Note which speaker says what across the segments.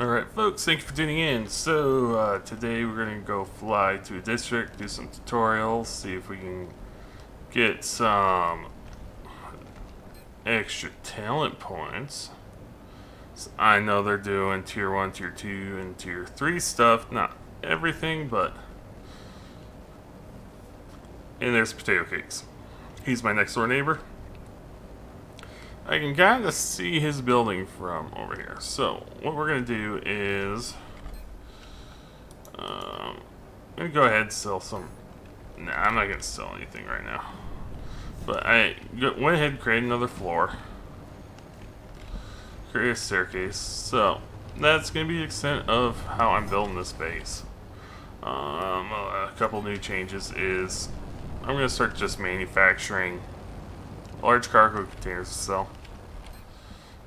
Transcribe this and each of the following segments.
Speaker 1: Alright folks, thank you for tuning in. So today we're going to go fly to a district, do some tutorials, see if we can get some extra talent points. So I know they're doing tier 1, tier 2, and tier 3 stuff. Not everything, but... And there's Potato Cakes. He's my next door neighbor. I can kind of see his building from over here. So, what we're going to do is... I'm going to go ahead and sell some... Nah, I'm not going to sell anything right now. But I went ahead and created another floor. Create a staircase. So, that's going to be the extent of how I'm building this base. A couple new changes is... I'm going to start just manufacturing large cargo containers to sell.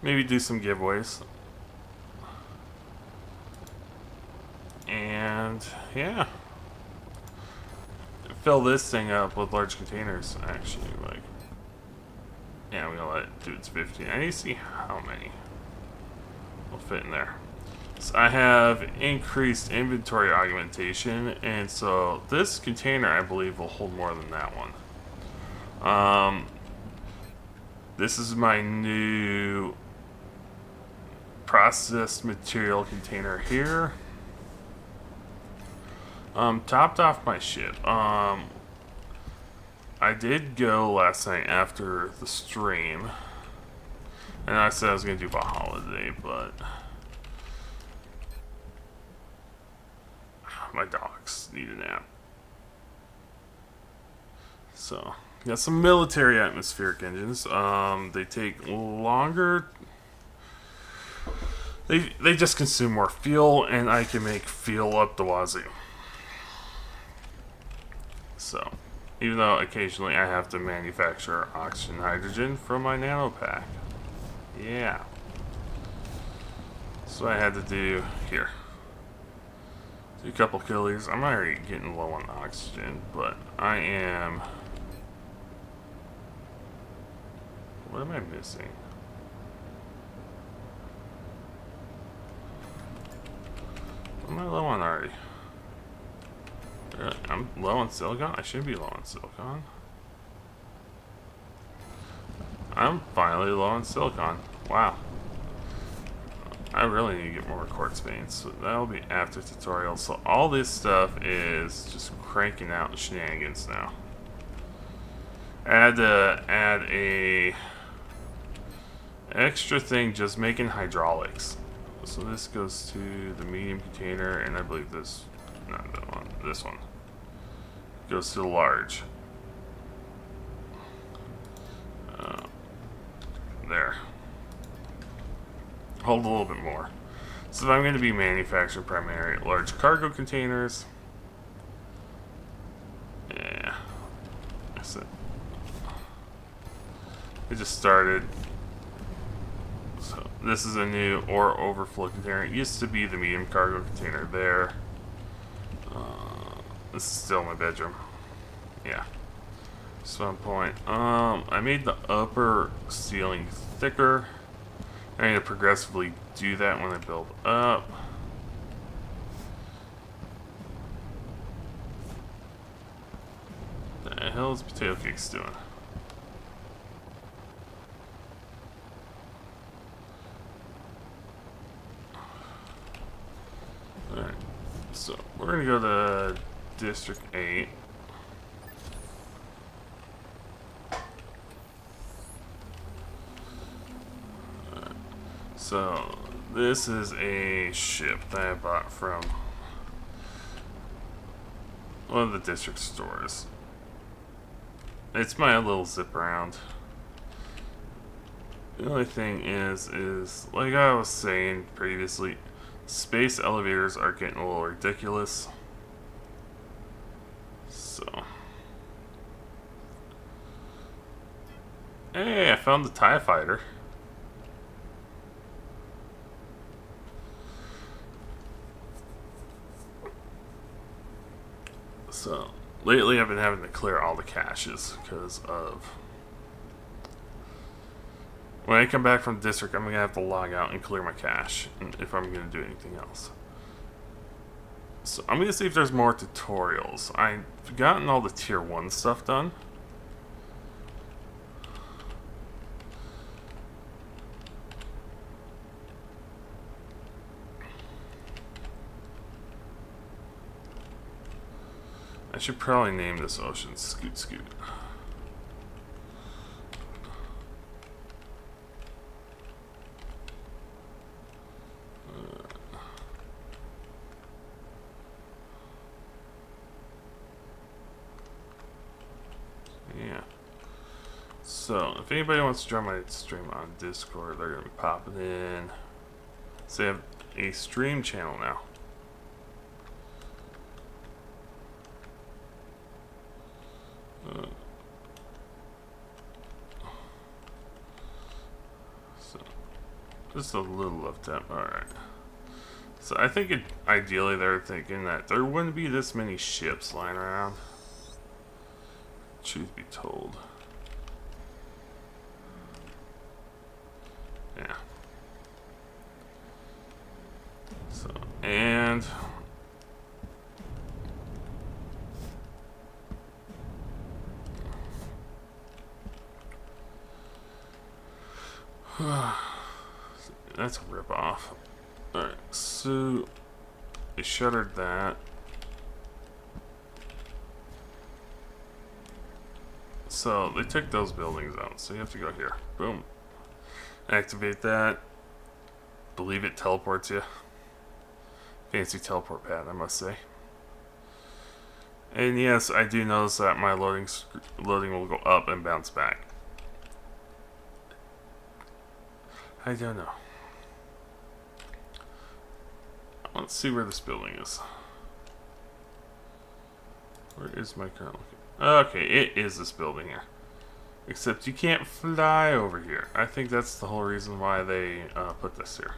Speaker 1: Maybe do some giveaways. And yeah. Fill this thing up with large containers, actually. Like, yeah, I'm gonna let it do its 15. I need to see how many will fit in there. So I have increased inventory augmentation, and so this container, I believe, will hold more than that one. This is my new processed material container here. Topped off my ship. I did go last night after the stream, and I said I was gonna do Valhalla today, but my dogs need a nap. So, got some military atmospheric engines. They take longer. They just consume more fuel, and I can make fuel up the wazoo. So, even though occasionally I have to manufacture oxygen hydrogen from my nanopack. Yeah. So I had to do here. Do a couple killies. I'm already getting low on oxygen, but I am... What am I missing? Am I low on already? I'm low on silicon? I should be low on silicon. I'm finally low on silicon. Wow. I really need to get more quartz veins, so that'll be after tutorial. So all this stuff is just cranking out shenanigans now. I had to add a extra thing just making hydraulics. So this goes to the medium container, and I believe this, not that one, this one goes to the large. There. Hold a little bit more. So I'm going to be manufacturing primarily large cargo containers. Yeah. That's it. It just started. So this is a new ore overflow container. It used to be the medium cargo container there. This is still my bedroom. Yeah. Some point. I made the upper ceiling thicker. I need to progressively do that when I build up. The hell is Potato Cakes doing? Alright. So, we're gonna go to District 8. So, this is a ship that I bought from one of the district stores. It's my little zip around. The only thing is like I was saying previously, space elevators are getting a little ridiculous. So, hey, I found the TIE fighter. So, lately I've been having to clear all the caches because of When I come back from the district, I'm gonna have to log out and clear my cache if I'm gonna do anything else. So I'm gonna see if there's more tutorials. I've gotten all the tier 1 stuff done. I should probably name this ocean Scoot Scoot. Yeah. So, if anybody wants to join my stream on Discord, they're going to be popping in. So, I have a stream channel now. So, just a little of that. Alright. So, I think ideally they're thinking that there wouldn't be this many ships lying around. Truth be told. Yeah. So, and that's a ripoff. Alright, so they shuttered that. So they took those buildings out, so you have to go here. Boom. Activate that. Believe it teleports you. Fancy teleport pad, I must say. And yes, I do notice that my loading will go up and bounce back. I don't know. Let's see where this building is. Where is my current location? Okay, it is this building here. Except you can't fly over here. I think that's the whole reason why they put this here.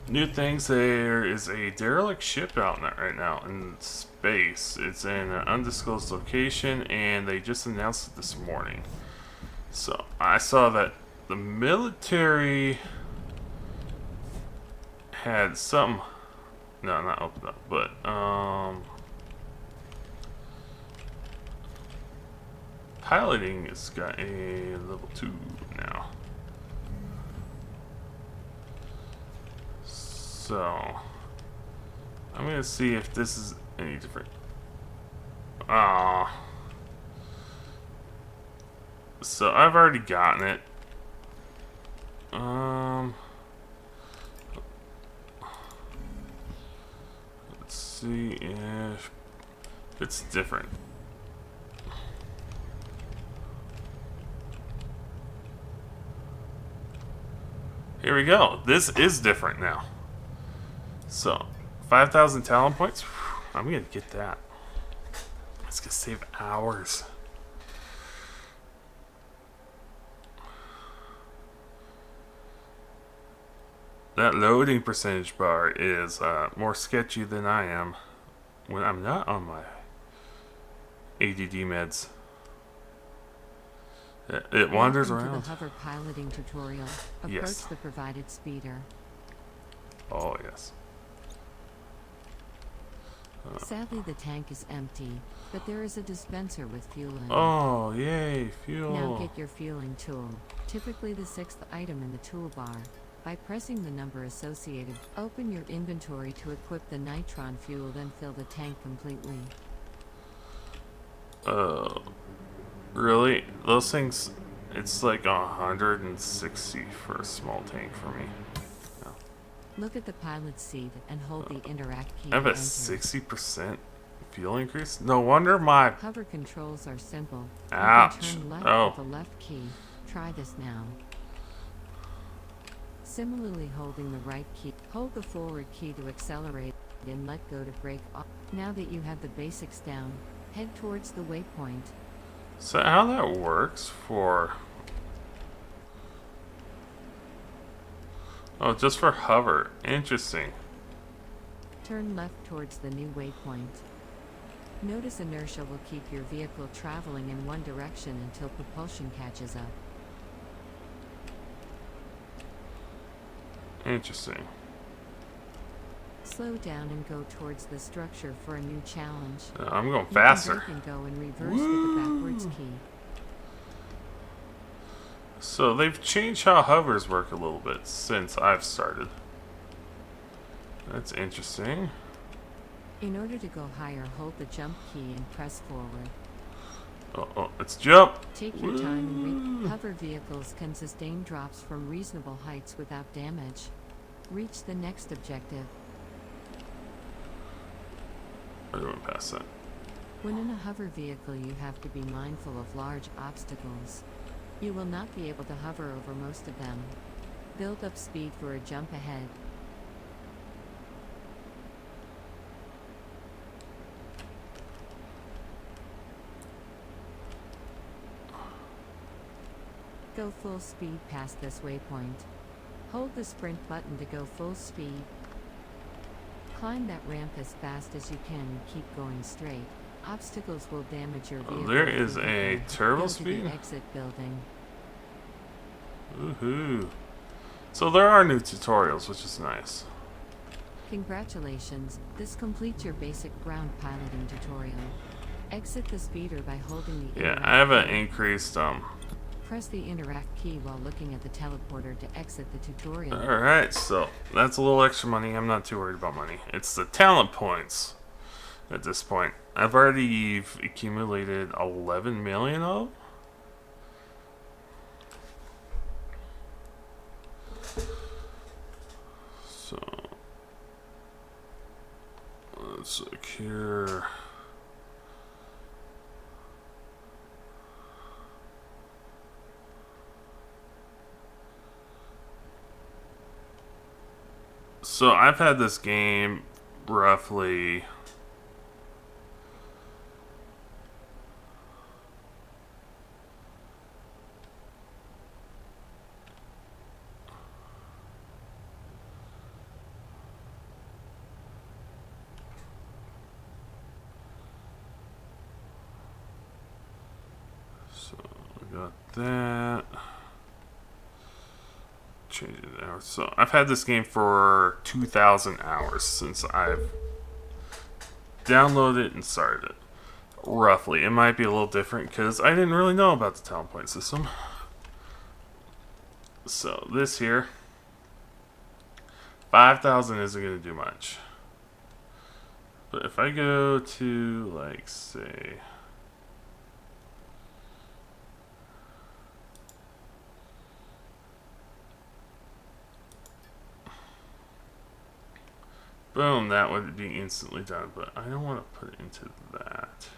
Speaker 1: New things, there is a derelict ship out right now in space. It's in an undisclosed location, and they just announced it this morning. So, I saw that the military had some... No, not opened up, but, piloting has got a level 2 now. So, I'm gonna see if this is any different. So I've already gotten it. Let's see if it's different. Here we go. This is different now. So, 5,000 talent points. I'm gonna get that. It's gonna save hours. That loading percentage bar is more sketchy than I am when I'm not on my ADD meds. It wanders
Speaker 2: Welcome
Speaker 1: around.
Speaker 2: To the hover piloting tutorial. Approach
Speaker 1: Yes.
Speaker 2: the provided speeder.
Speaker 1: Oh, yes.
Speaker 2: Sadly, the tank is empty, but there is a dispenser with fuel in it.
Speaker 1: Oh, yay, fuel.
Speaker 2: Now get your fueling tool, typically the 6th item in the toolbar. By pressing the number associated, open your inventory to equip the nitron fuel, then fill the tank completely.
Speaker 1: Really? Those things, it's like 160 for a small tank for me. No.
Speaker 2: Look at the pilot seat and hold the interact key
Speaker 1: I have
Speaker 2: to
Speaker 1: a
Speaker 2: enter.
Speaker 1: 60% fuel increase? No wonder my...
Speaker 2: Hover controls are simple.
Speaker 1: Ouch.
Speaker 2: You can turn left
Speaker 1: Oh.
Speaker 2: with the left key. Try this now. Similarly, holding the right key, hold the forward key to accelerate and let go to brake off. Now that you have the basics down, head towards the waypoint.
Speaker 1: So how that works for... Oh, just for hover. Interesting.
Speaker 2: Turn left towards the new waypoint. Notice inertia will keep your vehicle traveling in one direction until propulsion catches up.
Speaker 1: Interesting.
Speaker 2: Slow down and go towards the structure for a new challenge.
Speaker 1: I'm going
Speaker 2: You
Speaker 1: faster.
Speaker 2: can brake and go in reverse with the backwards key.
Speaker 1: So they've changed how hovers work a little bit since I've started. That's interesting.
Speaker 2: In order to go higher, hold the jump key and press forward.
Speaker 1: Oh, let's jump.
Speaker 2: Take your time and hover vehicles can sustain drops from reasonable heights without damage. Reach the next objective.
Speaker 1: I went past that.
Speaker 2: When in a hover vehicle, you have to be mindful of large obstacles. You will not be able to hover over most of them. Build up speed for a jump ahead. Go full speed past this waypoint. Hold the sprint button to go full speed. Climb that ramp as fast as you can and keep going straight. Obstacles will damage your vehicle.
Speaker 1: There is a turbo
Speaker 2: Go
Speaker 1: speed?
Speaker 2: to the exit building.
Speaker 1: Woohoo. So there are new tutorials, which is nice.
Speaker 2: Congratulations, this completes your basic ground piloting tutorial. Exit the speeder by holding the
Speaker 1: Yeah,
Speaker 2: interact
Speaker 1: I have an
Speaker 2: key.
Speaker 1: increased,
Speaker 2: Press the interact key while looking at the teleporter to exit the tutorial.
Speaker 1: Alright, so that's a little extra money. I'm not too worried about money. It's the talent points at this point. I've already accumulated 11 million of them. So let's secure. So I've had this game roughly so we got that. Change it now. So I've had this game for 2,000 hours since I've downloaded it and started it. Roughly. It might be a little different because I didn't really know about the talent point system. So this here, 5,000 isn't going to do much. But if I go to, like, say, boom, that would be instantly done, but I don't want to put it into that.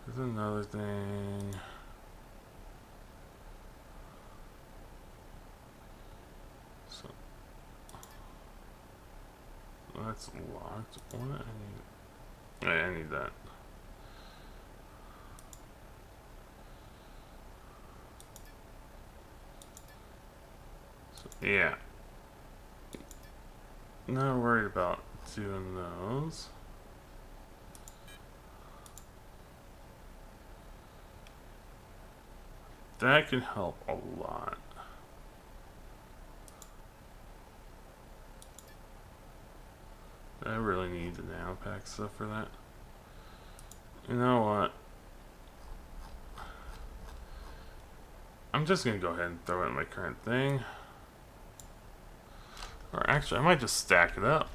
Speaker 1: There's another thing. So that's locked. What I need that. So, yeah. Not worried about doing those. That can help a lot. I really need the nano pack stuff for that. You know what? I'm just gonna go ahead and throw it in my current thing. Or actually, I might just stack it up.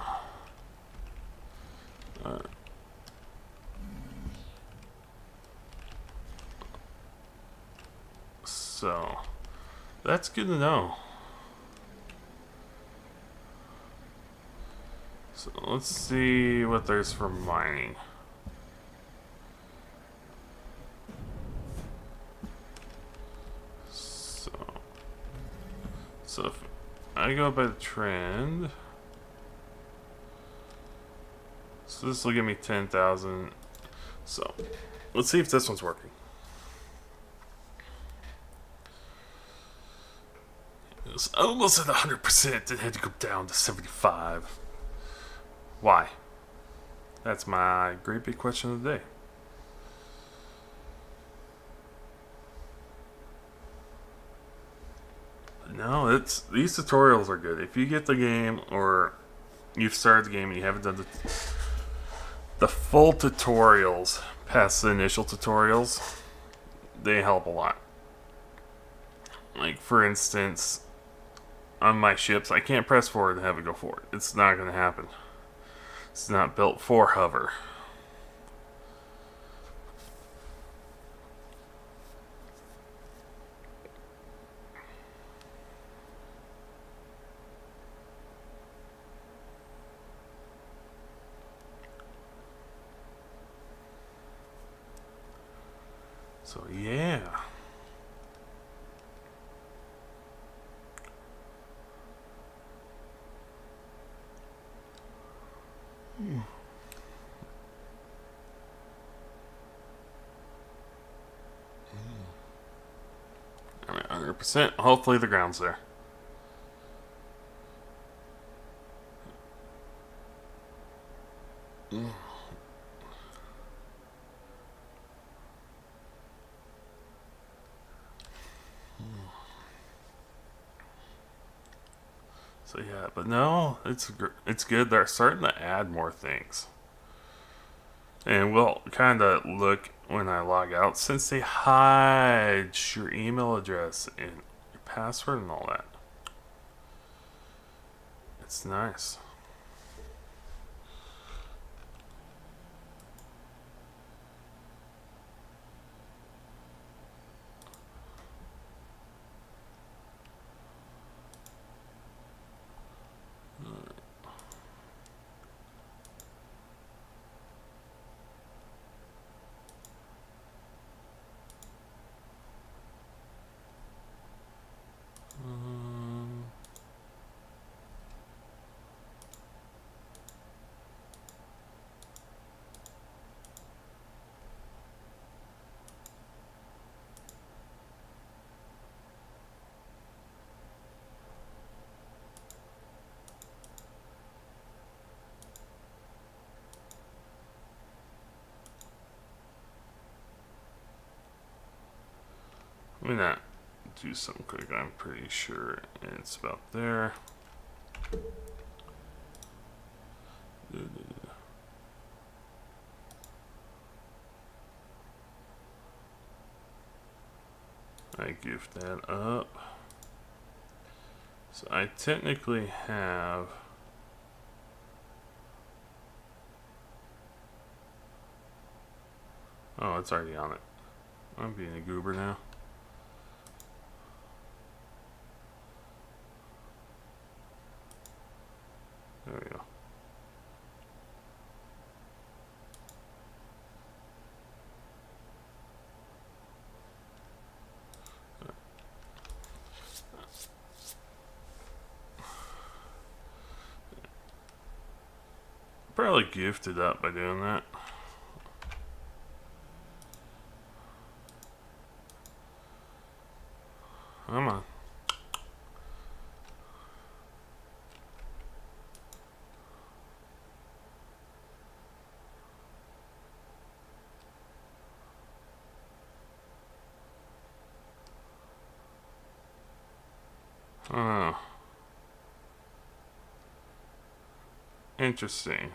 Speaker 1: So, that's good to know. So, let's see what there's for mining. So if I go by the trend, so this will give me 10,000. So let's see if this one's working. It was almost at 100%. It had to go down to 75. Why? That's my great big question of the day. No, it's these tutorials are good. If you get the game or you've started the game and you haven't done the full tutorials past the initial tutorials, they help a lot. Like for instance, on my ships, I can't press forward and have it go forward. It's not going to happen. It's not built for hover. So yeah. I'm at 100%. Hopefully the ground's there. So yeah, but no, it's good. They're starting to add more things, and we'll kind of look when I log out since they hide your email address and your password and all that. It's nice. Let me not do something quick. I'm pretty sure it's about there. I gift that up. So I technically have oh, it's already on it. I'm being a goober now. There we go. Probably gifted up by doing that. Come on. Oh. Interesting.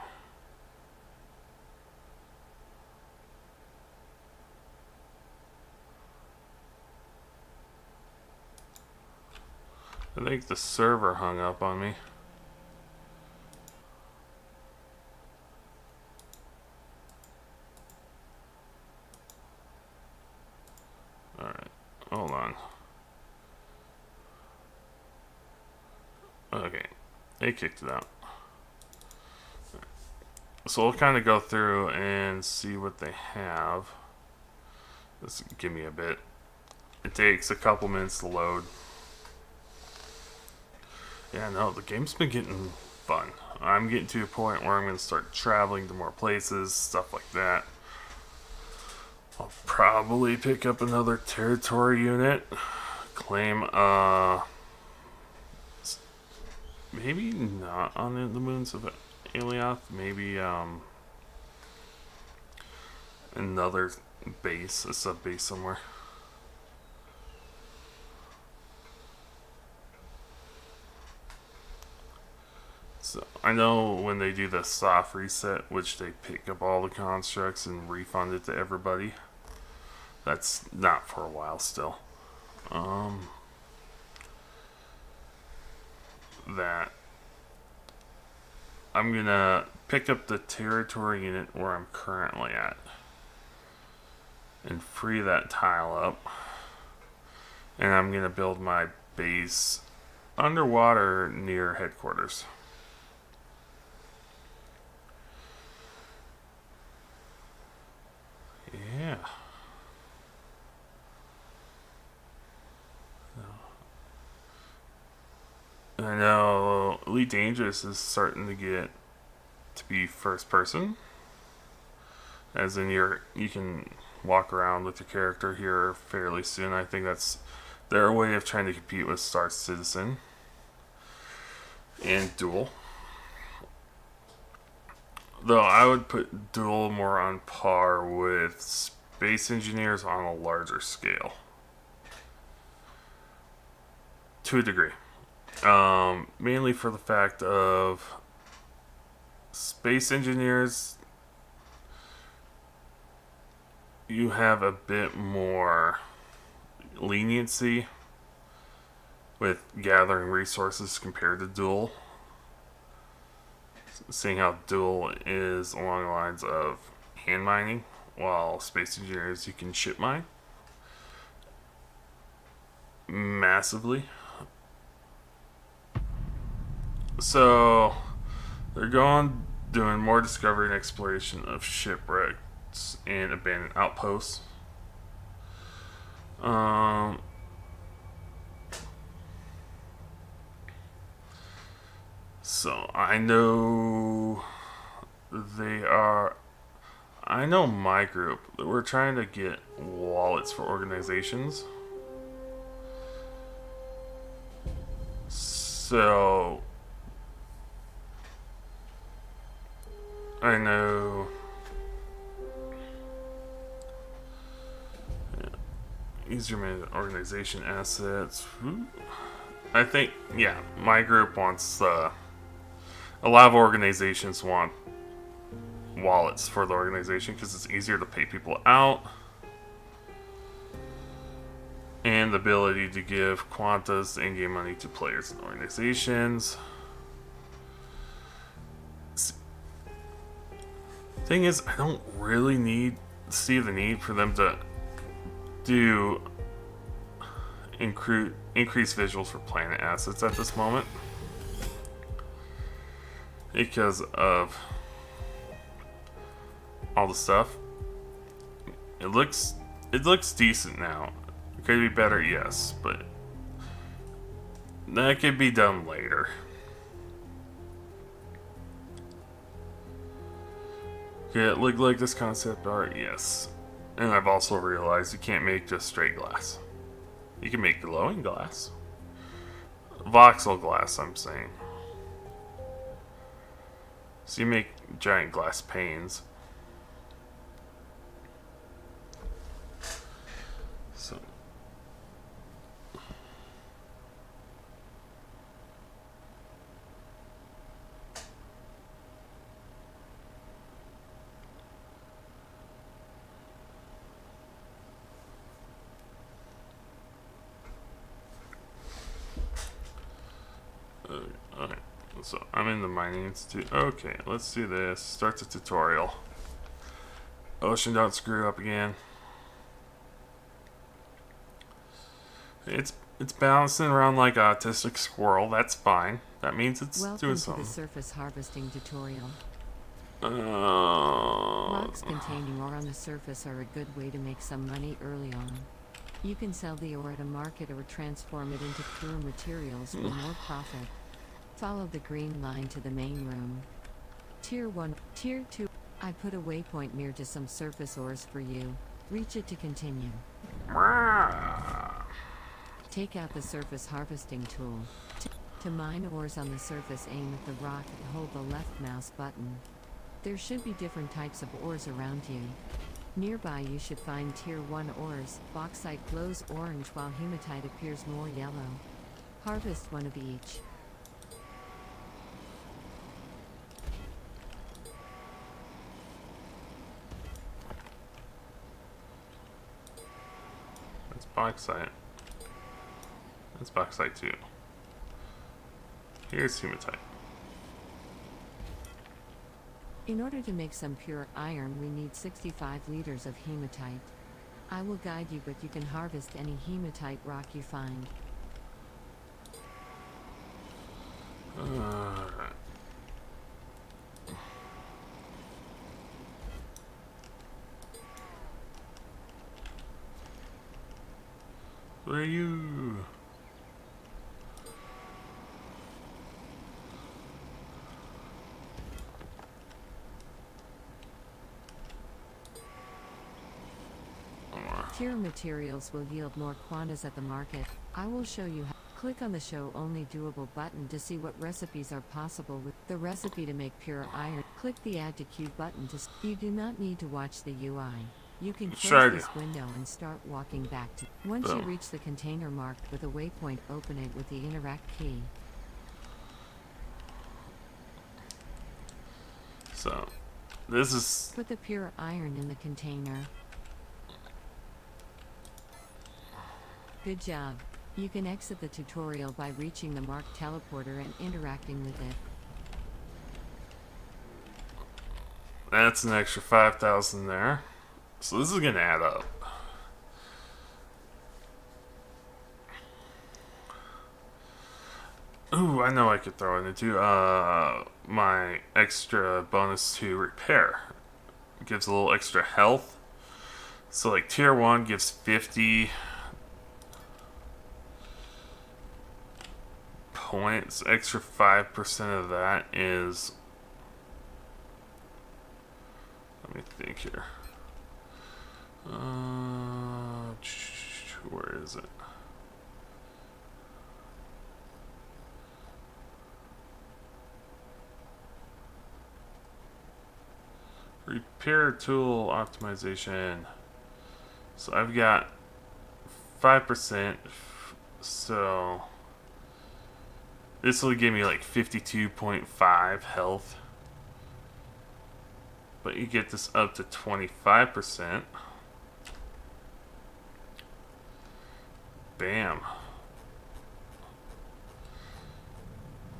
Speaker 1: I think the server hung up on me. Alright, hold on. Okay, they kicked it out. So we'll kind of go through and see what they have. Just give me a bit. It takes a couple minutes to load. Yeah, no, the game's been getting fun. I'm getting to a point where I'm going to start traveling to more places, stuff like that. I'll probably pick up another territory unit. Claim, maybe not on the moons of Alioth. Maybe, another base, a sub base somewhere. I know when they do the soft reset, which they pick up all the constructs and refund it to everybody. That's not for a while still. That I'm gonna pick up the territory unit where I'm currently at and free that tile up, and I'm gonna build my base underwater near headquarters. Yeah. I know Elite Dangerous is starting to get to be first person. As in you can walk around with your character here fairly soon. I think that's their way of trying to compete with Star Citizen and Duel. Though I would put Duel more on par with Space Engineers on a larger scale. To a degree. Mainly for the fact of Space Engineers, you have a bit more leniency with gathering resources compared to Duel. Seeing how Duel is along the lines of hand mining, while Space Engineers you can ship mine massively. So they're doing more discovery and exploration of shipwrecks and abandoned outposts. So I know I know my group, we're trying to get wallets for organizations. So I know easier managed organization assets. I think, yeah, my group wants a lot of organizations want wallets for the organization because it's easier to pay people out, and the ability to give quantas in-game money to players and organizations. Thing is, I don't really see the need for them to do increase visuals for planet assets at this moment, because of all the stuff. It looks decent now. It could be better, yes, but that could be done later. Yeah, it looked like this concept art, yes. And I've also realized you can't make just straight glass. You can make glowing glass. Voxel glass, I'm saying. So you make giant glass panes. So alright. So I'm in the Mining Institute. Okay, let's do this. Start the tutorial. Ocean, don't screw up again. It's bouncing around like an autistic squirrel. That's fine. That means it's
Speaker 2: Welcome
Speaker 1: doing
Speaker 2: to
Speaker 1: something.
Speaker 2: the surface harvesting tutorial. Rocks containing ore on the surface are a good way to make some money early on. You can sell the ore at a market or transform it into pure materials for more profit. Follow the green line to the main room. Tier 1, Tier 2. I put a waypoint near to some surface ores for you. Reach it to continue. Take out the surface harvesting tool. To mine ores on the surface, aim at the rock and hold the left mouse button. There should be different types of ores around you. Nearby you should find Tier 1 ores. Bauxite glows orange while hematite appears more yellow. Harvest one of each.
Speaker 1: bauxite. That's bauxite too. Here's hematite.
Speaker 2: In order to make some pure iron, we need 65 liters of hematite. I will guide you, but you can harvest any hematite rock you find.
Speaker 1: Alright. Where are you?
Speaker 2: Pure materials will yield more quantas at the market. I will show you how. Click on the Show Only Doable button to see what recipes are possible with the recipe to make pure iron. Click the Add to Queue button to. You do not need to watch the UI. You can close this window and start walking back to. Once you reach the container marked with a waypoint, open it with the interact key.
Speaker 1: So, this is.
Speaker 2: Put the pure iron in the container. Good job. You can exit the tutorial by reaching the marked teleporter and interacting with it.
Speaker 1: That's an extra 5,000 there. So this is going to add up. Ooh, I know I could throw it into my extra bonus to repair. It gives a little extra health. So like tier 1 gives 50 points. Extra 5% of that is... Let me think here. Where is it? Repair tool optimization. So I've got 5%. So this will give me like 52.5 health. But you get this up to 25%. Bam.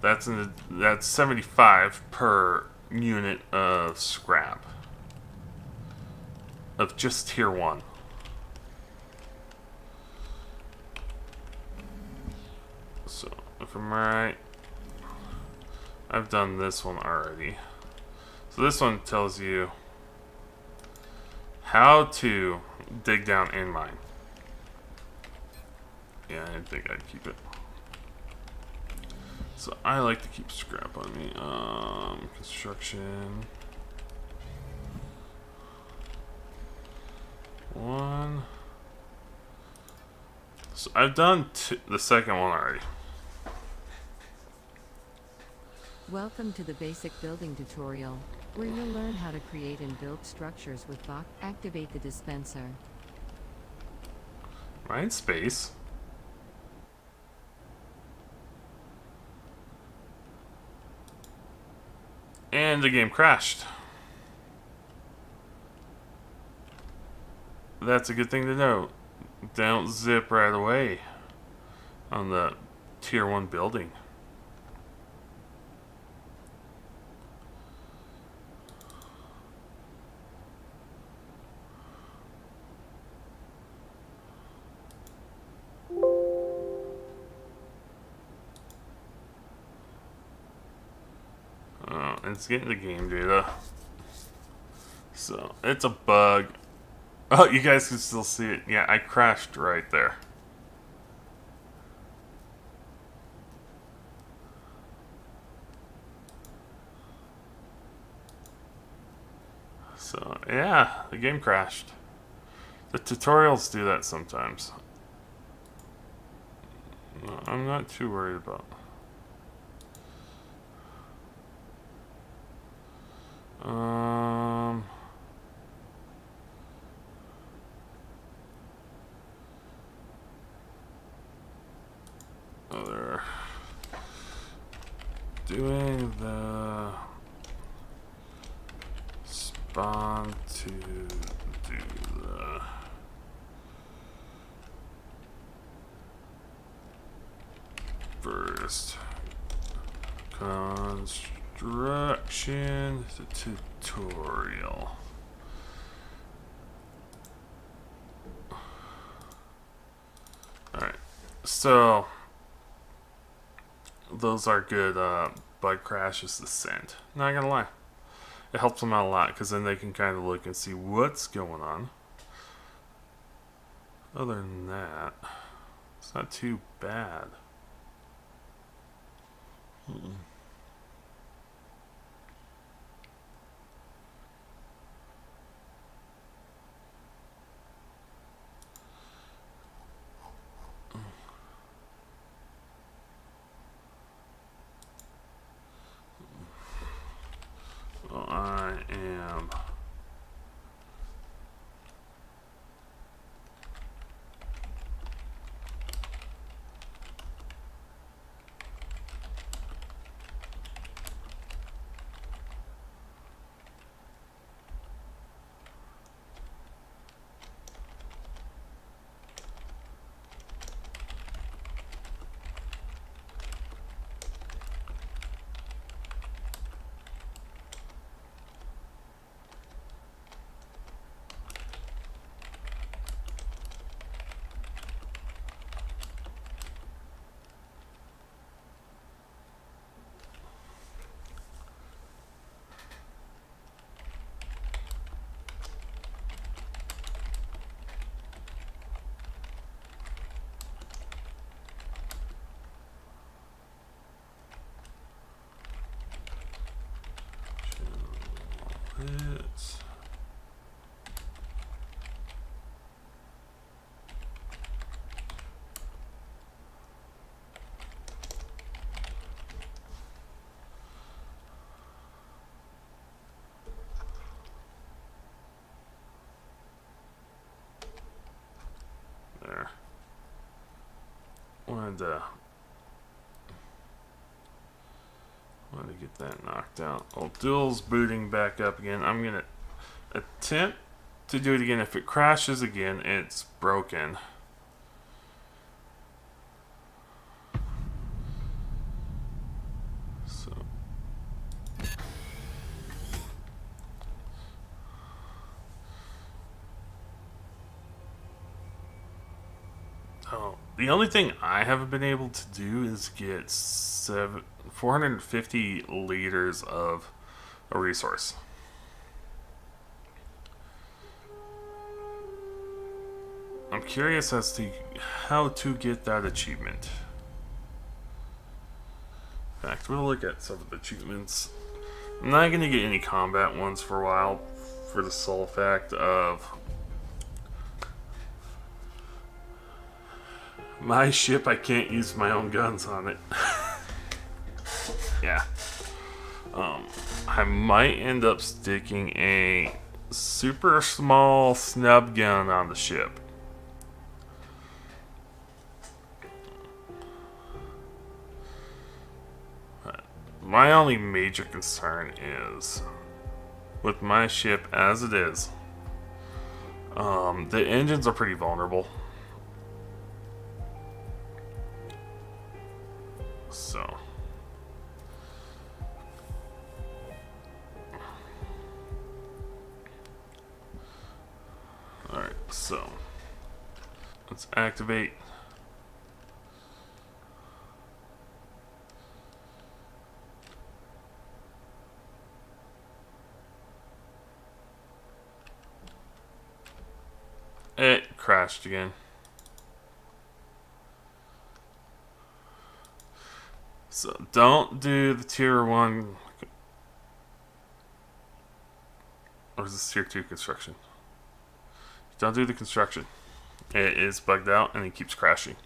Speaker 1: That's 75 per unit of scrap. Of just tier 1. So, if I'm right, I've done this one already. So this one tells you how to dig down and mine. Yeah, I didn't think I'd keep it. So I like to keep scrap on me. Construction. 1. So I've done the second one already.
Speaker 2: Welcome to the basic building tutorial, where you'll learn how to create and build structures with box. Activate the dispenser.
Speaker 1: Mine space. And the game crashed. That's a good thing to know. Don't zip right away on the tier 1 building. It's getting the game data. So, it's a bug. Oh, you guys can still see it. Yeah, I crashed right there. So, yeah, the game crashed. The tutorials do that sometimes. No, I'm not too worried about. Oh, they're doing the spawn to do the first. Construction tutorial. Alright, so those are good bug crashes to send. Not gonna lie. It helps them out a lot because then they can kind of look and see what's going on. Other than that, it's not too bad. Well, I am. It's there. Wanted to get that knocked out. Oh, dual's booting back up again. I'm gonna attempt to do it again. If it crashes again, it's broken. So the only thing I haven't been able to do is get 450 liters of a resource. I'm curious as to how to get that achievement. In fact, we'll look at some of the achievements. I'm not going to get any combat ones for a while for the sole fact of my ship, I can't use my own guns on it. Yeah. I might end up sticking a super small snub gun on the ship. My only major concern is with my ship as it is, the engines are pretty vulnerable. So alright, so let's activate. It crashed again. So don't do the tier 1, or is this tier 2 construction? Don't do the construction. It is bugged out and it keeps crashing.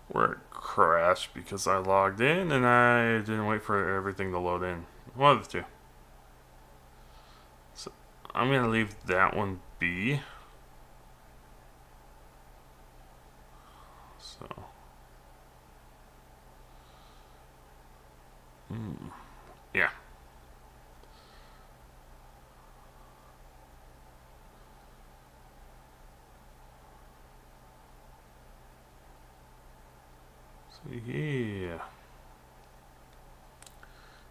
Speaker 1: Where it crashed because I logged in and I didn't wait for everything to load in. One of the two. So I'm going to leave that one be. So. Yeah. Yeah.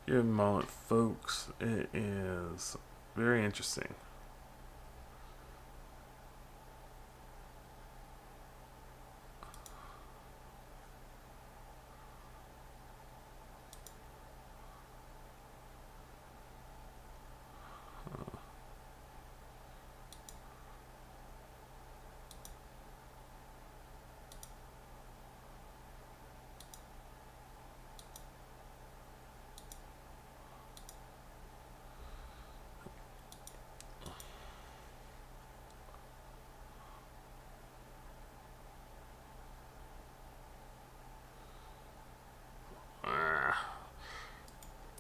Speaker 1: Give it a moment, folks. It is very interesting.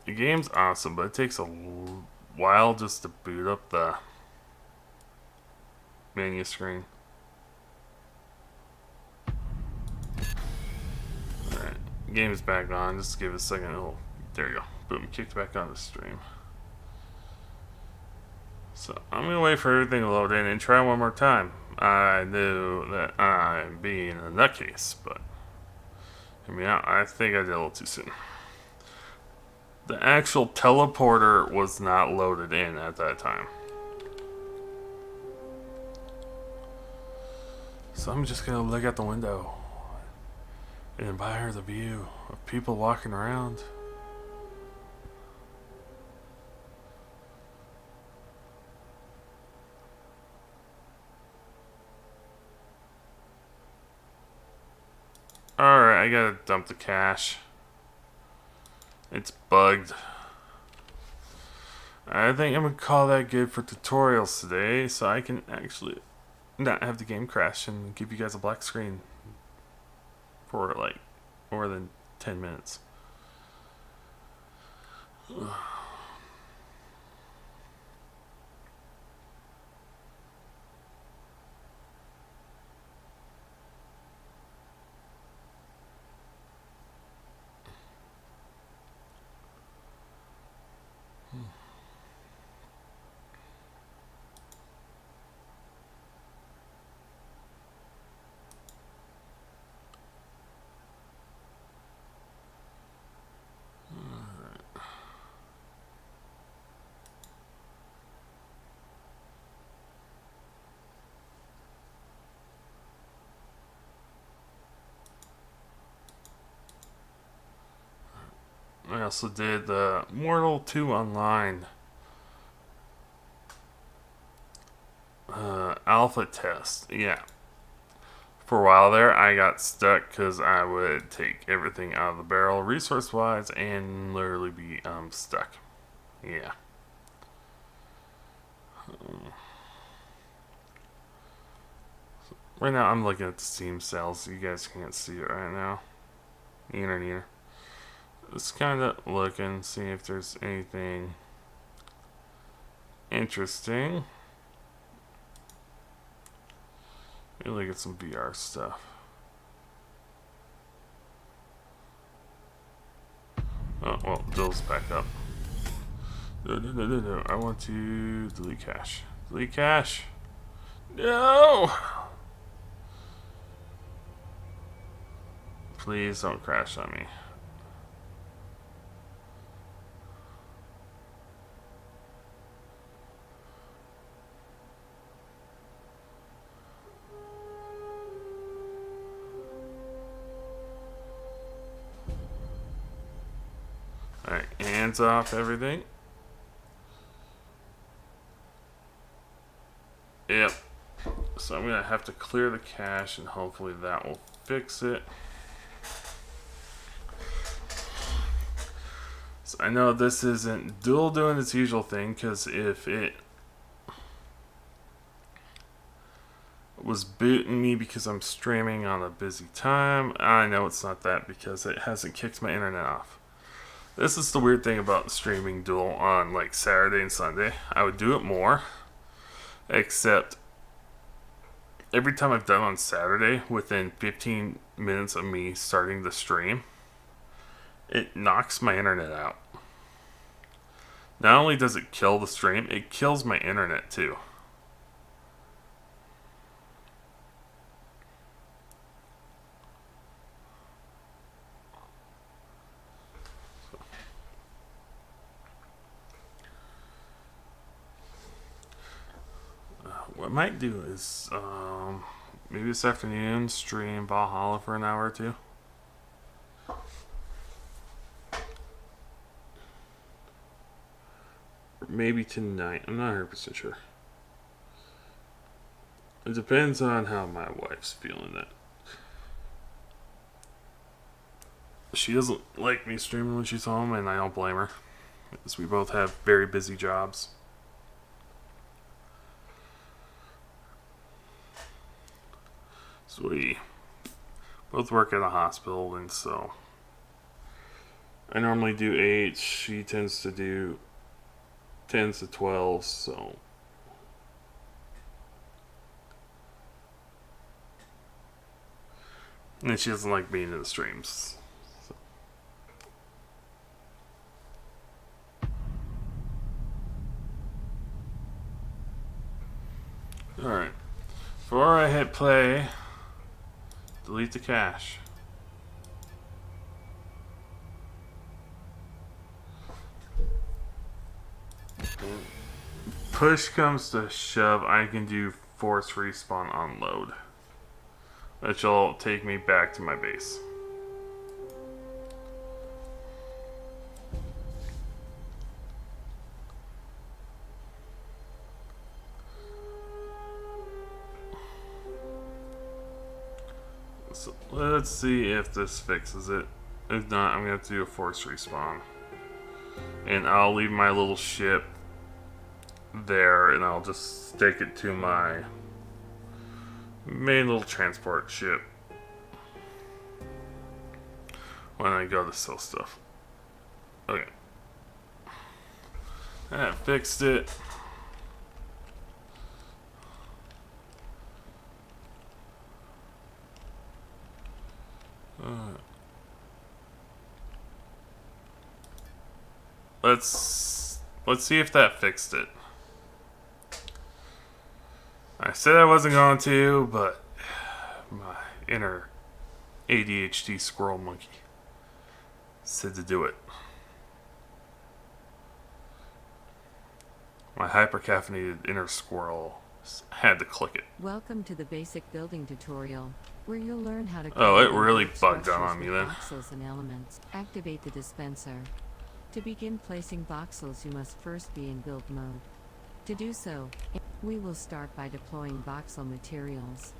Speaker 1: The game's awesome, but it takes a while just to boot up the menu screen. Alright, game's back on. Just give it a second. Oh, there you go. Boom, kicked back on the stream. So I'm gonna wait for everything to load in and try one more time. I knew that I'm being a nutcase, but I mean, I think I did a little too soon. The actual teleporter was not loaded in at that time. So I'm just gonna look out the window and admire the view of people walking around. Alright, I gotta dump the cache. It's bugged. I think I'm gonna call that good for tutorials today, so I can actually not have the game crash and give you guys a black screen for like more than 10 minutes. I also did the Mortal 2 Online alpha test. Yeah. For a while there, I got stuck because I would take everything out of the barrel resource-wise and literally be stuck. Yeah. Right now, I'm looking at the Steam sales. You guys can't see it right now. Neither. Just kind of looking, see if there's anything interesting. Maybe look at some VR stuff. Oh, well, Bill's back up. No. I want to delete cache. Delete cache. No! Please don't crash on me. Alright, hands off everything. Yep. So I'm going to have to clear the cache and hopefully that will fix it. So I know this isn't Duel doing its usual thing, because if it was booting me because I'm streaming on a busy time, I know it's not that because it hasn't kicked my internet off. This is the weird thing about streaming Duel on like Saturday and Sunday. I would do it more, except every time I've done on Saturday, within 15 minutes of me starting the stream, it knocks my internet out. Not only does it kill the stream, it kills my internet too. I might do is maybe this afternoon stream Valhalla for an hour or two. Or maybe tonight. I'm not 100% sure. It depends on how my wife's feeling. That she doesn't like me streaming when she's home, and I don't blame her, because we both have very busy jobs. So we both work at a hospital, and so I normally do 8. She tends to do 10s to 12, so and she doesn't like being in the streams. So. Alright. Before I hit play, delete the cache. Push comes to shove, I can do force respawn on load, which will take me back to my base. So let's see if this fixes it. If not, I'm gonna have to do a force respawn, and I'll leave my little ship there, and I'll just stick it to my main little transport ship when I go to sell stuff. Okay. That fixed it. Let's see if that fixed it. I said I wasn't going to, but my inner ADHD squirrel monkey said to do it. My hyper-caffeinated inner squirrel had to click it.
Speaker 2: Welcome to the basic building tutorial, where you'll learn how to
Speaker 1: Oh, it
Speaker 2: create
Speaker 1: really
Speaker 2: build
Speaker 1: bugged out
Speaker 2: structures
Speaker 1: on me
Speaker 2: with
Speaker 1: then.
Speaker 2: voxels and elements. Activate the dispenser. To begin placing voxels, you must first be in build mode. To do so, we will start by deploying voxel materials.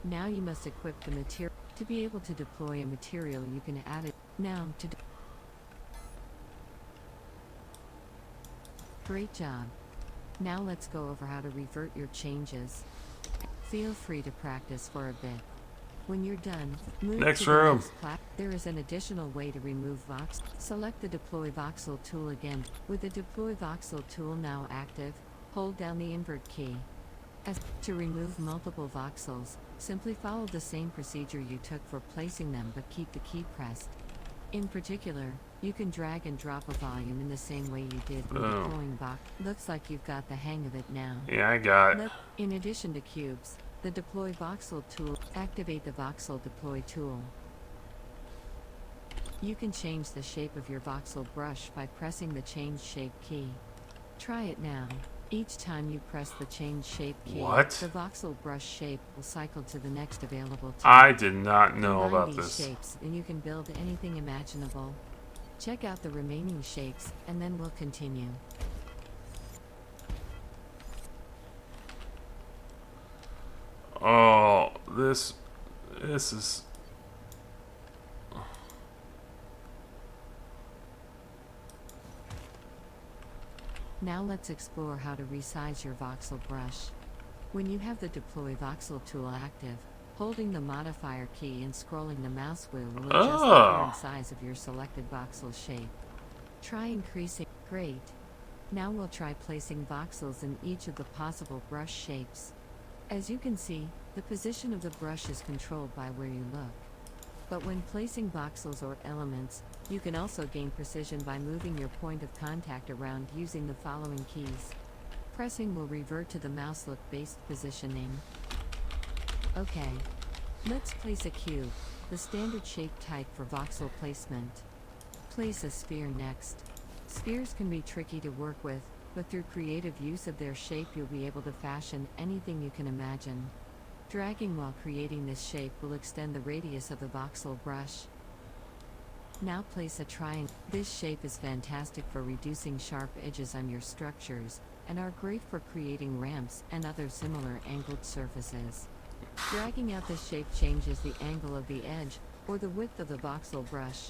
Speaker 2: Now you must equip the material. To be able to deploy a material, you can add it. Now to Great job. Now let's go over how to revert your changes. Feel free to practice for a bit. When you're done, move
Speaker 1: Next
Speaker 2: to the
Speaker 1: room.
Speaker 2: next There is an additional way to remove vox. Select the Deploy Voxel tool again. With the Deploy Voxel tool now active, hold down the invert key. To remove multiple voxels, simply follow the same procedure you took for placing them, but keep the key pressed. In particular, you can drag and drop a volume in the same way you did when deploying vox. Looks like you've got the hang of it now.
Speaker 1: Yeah, I got it.
Speaker 2: In addition to cubes, the Deploy Voxel tool. Activate the Voxel Deploy tool. You can change the shape of your voxel brush by pressing the Change Shape key. Try it now. Each time you press the Change Shape key,
Speaker 1: What?
Speaker 2: the voxel brush shape will cycle to the next available type.
Speaker 1: I did not know
Speaker 2: Combine
Speaker 1: about
Speaker 2: these
Speaker 1: this.
Speaker 2: shapes, and you can build anything imaginable. Check out the remaining shapes, and then we'll continue.
Speaker 1: Oh, this is.
Speaker 2: Now let's explore how to resize your voxel brush. When you have the Deploy Voxel tool active, holding the modifier key and scrolling the mouse wheel will adjust the current size of your selected voxel shape. Try increasing. Great. Now we'll try placing voxels in each of the possible brush shapes. As you can see, the position of the brush is controlled by where you look. But when placing voxels or elements, you can also gain precision by moving your point of contact around using the following keys. Pressing will revert to the mouse look-based positioning. Okay. Let's place a cube, the standard shape type for voxel placement. Place a sphere next. Spheres can be tricky to work with, but through creative use of their shape you'll be able to fashion anything you can imagine. Dragging while creating this shape will extend the radius of the voxel brush. Now place a triangle. This shape is fantastic for reducing sharp edges on your structures, and are great for creating ramps and other similar angled surfaces. Dragging out this shape changes the angle of the edge, or the width of the voxel brush.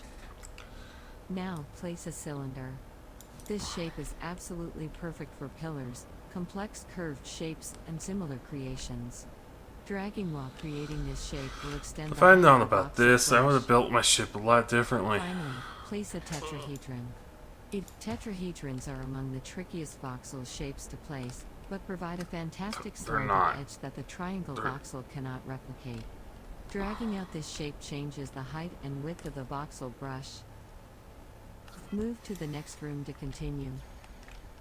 Speaker 2: Now, place a cylinder. This shape is absolutely perfect for pillars, complex curved shapes, and similar creations. Dragging while creating this shape will extend the
Speaker 1: If I'd
Speaker 2: height
Speaker 1: known
Speaker 2: of the
Speaker 1: about
Speaker 2: voxel
Speaker 1: this, I would
Speaker 2: brush.
Speaker 1: have built my ship a lot differently.
Speaker 2: Finally, place a tetrahedron. Tetrahedrons are among the trickiest voxel shapes to place, but provide a fantastic
Speaker 1: They're
Speaker 2: slider
Speaker 1: not.
Speaker 2: edge that the triangle
Speaker 1: They're-
Speaker 2: voxel cannot replicate. Dragging out this shape changes the height and width of the voxel brush. Move to the next room to continue.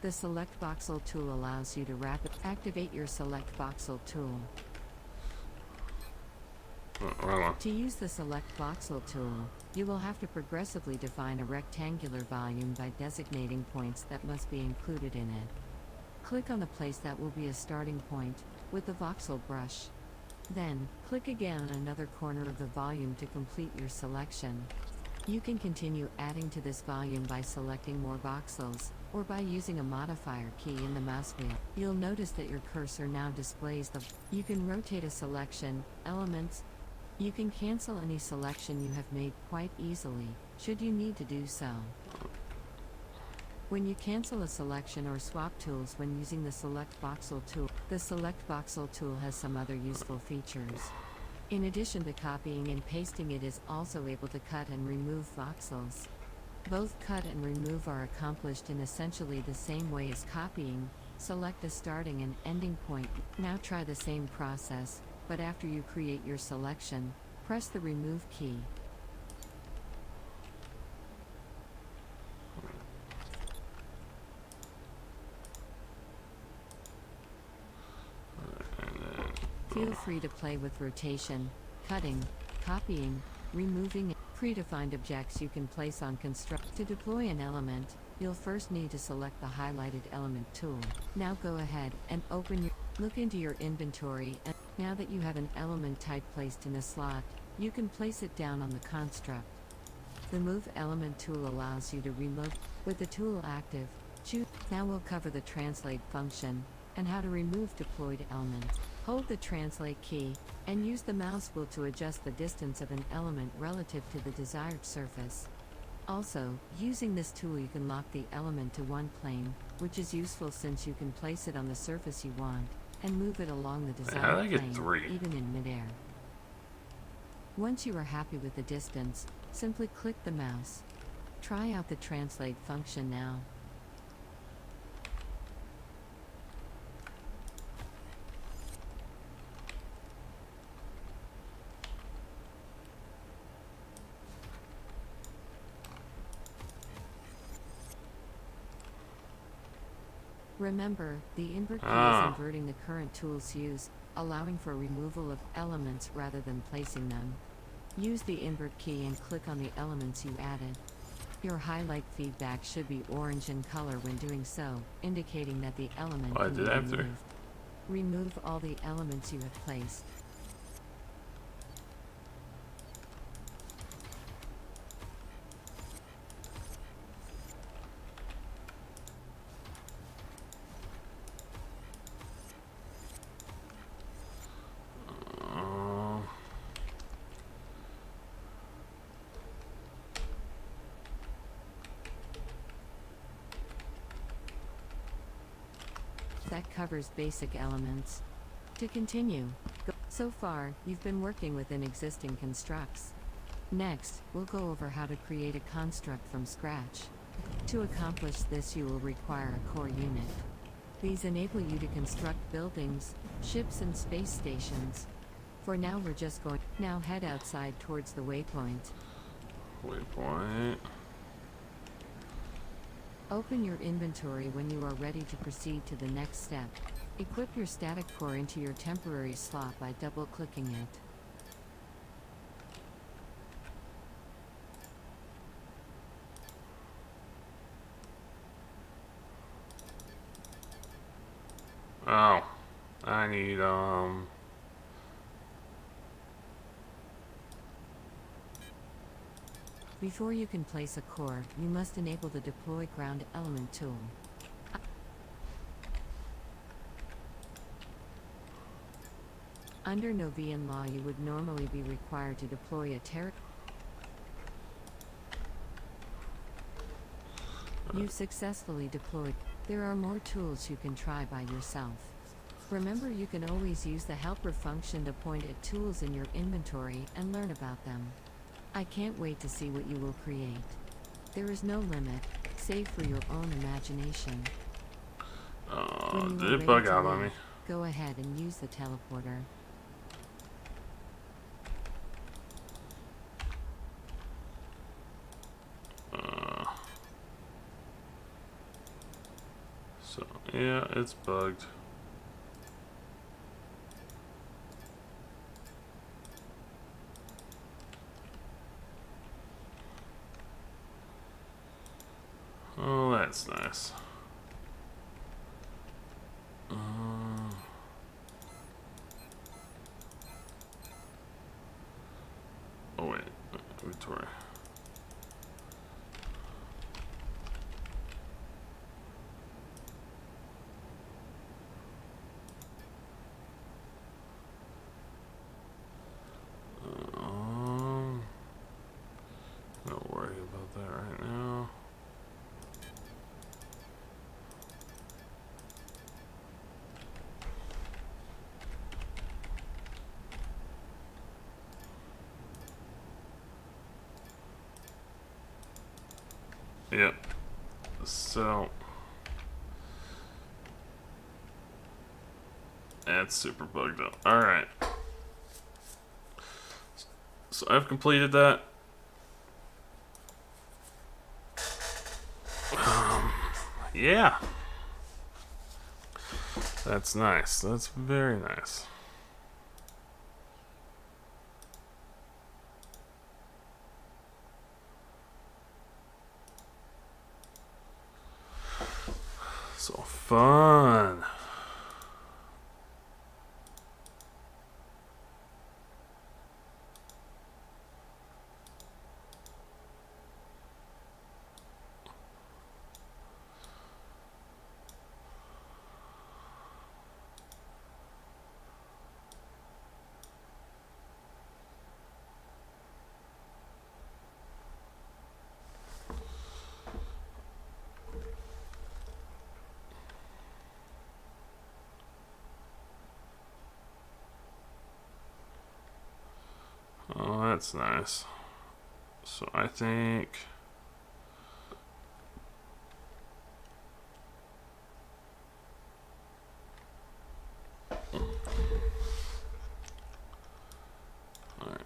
Speaker 2: The Select Voxel tool allows you to activate your Select Voxel tool.
Speaker 1: Wrong one.
Speaker 2: To use the Select Voxel tool, you will have to progressively define a rectangular volume by designating points that must be included in it. Click on the place that will be a starting point, with the voxel brush. Then, click again on another corner of the volume to complete your selection. You can continue adding to this volume by selecting more voxels, or by using a modifier key in the mouse wheel. You'll notice that your cursor now displays the. You can rotate a selection, elements. You can cancel any selection you have made quite easily, should you need to do so. When you cancel a selection or swap tools when using the Select Voxel tool, the Select Voxel tool has some other useful features. In addition to copying and pasting, it is also able to cut and remove voxels. Both cut and remove are accomplished in essentially the same way as copying. Select a starting and ending point. Now try the same process, but after you create your selection, press the remove key. Feel free to play with rotation, cutting, copying, removing predefined objects you can place on construct. To deploy an element, you'll first need to select the highlighted element tool. Now go ahead and look into your inventory, and now that you have an element type placed in a slot, you can place it down on the construct. The Move Element tool allows you to reload. With the tool active, choose. Now we'll cover the Translate function, and how to remove deployed elements. Hold the Translate key, and use the mouse wheel to adjust the distance of an element relative to the desired surface. Also, using this tool you can lock the element to one plane, which is useful since you can place it on the surface you want, and move it along the
Speaker 1: How did I
Speaker 2: desired
Speaker 1: get
Speaker 2: plane,
Speaker 1: 3?
Speaker 2: even in midair. Once you are happy with the distance, simply click the mouse. Try out the Translate function now. Remember, the invert key is inverting the current tool's use, allowing for removal of elements rather than placing them. Use the invert key and click on the elements you added. Your highlight feedback should be orange in color when doing so, indicating that the element
Speaker 1: Why
Speaker 2: can be
Speaker 1: did I have to?
Speaker 2: removed. Remove all the elements you have placed. That covers basic elements. To continue, so far, you've been working within existing constructs. Next, we'll go over how to create a construct from scratch. To accomplish this, you will require a core unit. These enable you to construct buildings, ships, and space stations. For now, we're just going. Now head outside towards the waypoint.
Speaker 1: Waypoint.
Speaker 2: Open your inventory when you are ready to proceed to the next step. Equip your static core into your temporary slot by double-clicking it.
Speaker 1: Oh, I need
Speaker 2: Before you can place a core, you must enable the Deploy Ground Element tool. Under Novian law, you would normally be required to deploy a terra. You've successfully deployed. There are more tools you can try by yourself. Remember, you can always use the helper function to point at tools in your inventory and learn about them. I can't wait to see what you will create. There is no limit, save for your own imagination. When you
Speaker 1: did
Speaker 2: are
Speaker 1: it
Speaker 2: ready
Speaker 1: bug
Speaker 2: to
Speaker 1: out on me?
Speaker 2: leave, go ahead and use the teleporter.
Speaker 1: So yeah, it's bugged. Oh, that's nice. Oh wait, inventory. Don't worry about that right now. Yep. So that's super bugged out. Alright. So I've completed that. Yeah. That's nice. That's very nice. So fun. Oh, that's nice. So I think alright.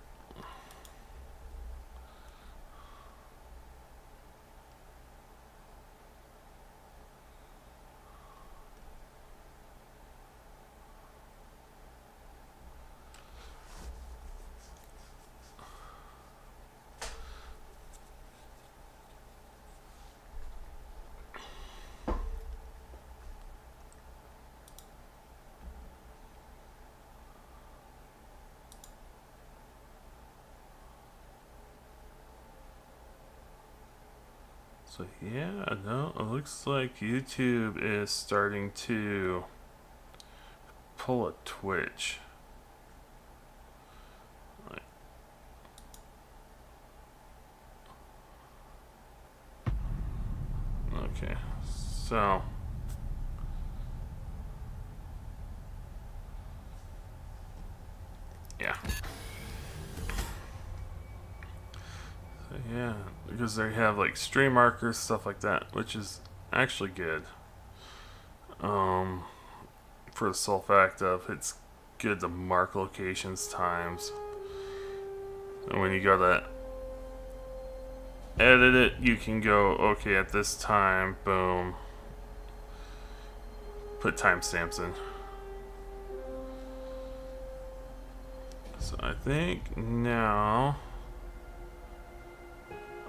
Speaker 1: So yeah, no, it looks like YouTube is starting to pull a Twitch. Like, okay, so yeah. So yeah, because they have like stream markers, stuff like that, which is actually good. For the sole fact of it's good to mark locations, times, and when you gotta edit it, you can go, okay, at this time, boom, put timestamps in. So I think now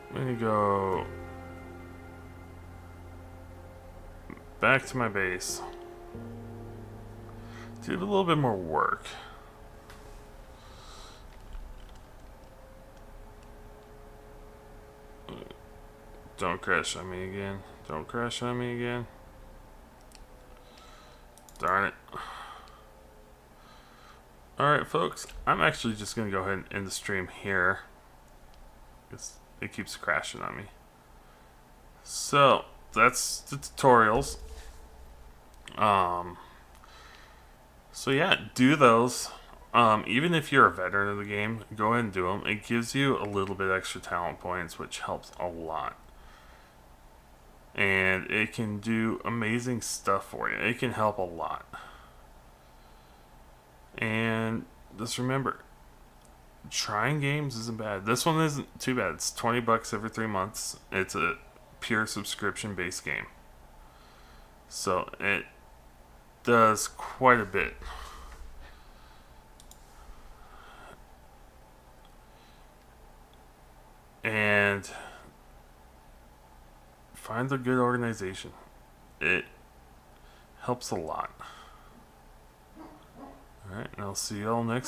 Speaker 1: I'm gonna go back to my base. do a little bit more work. Don't crash on me again. Don't crash on me again. Darn it. Alright, folks. I'm actually just going to go ahead and end the stream here. Because it keeps crashing on me. So, that's the tutorials. So yeah, do those. Even if you're a veteran of the game, go ahead and do them. It gives you a little bit extra talent points, which helps a lot. And it can do amazing stuff for you. It can help a lot. And just remember, trying games isn't bad. This one isn't too bad. It's $20 every 3 months. It's a pure subscription-based game. So it does quite a bit. And find a good organization. It helps a lot. Alright, and I'll see you all next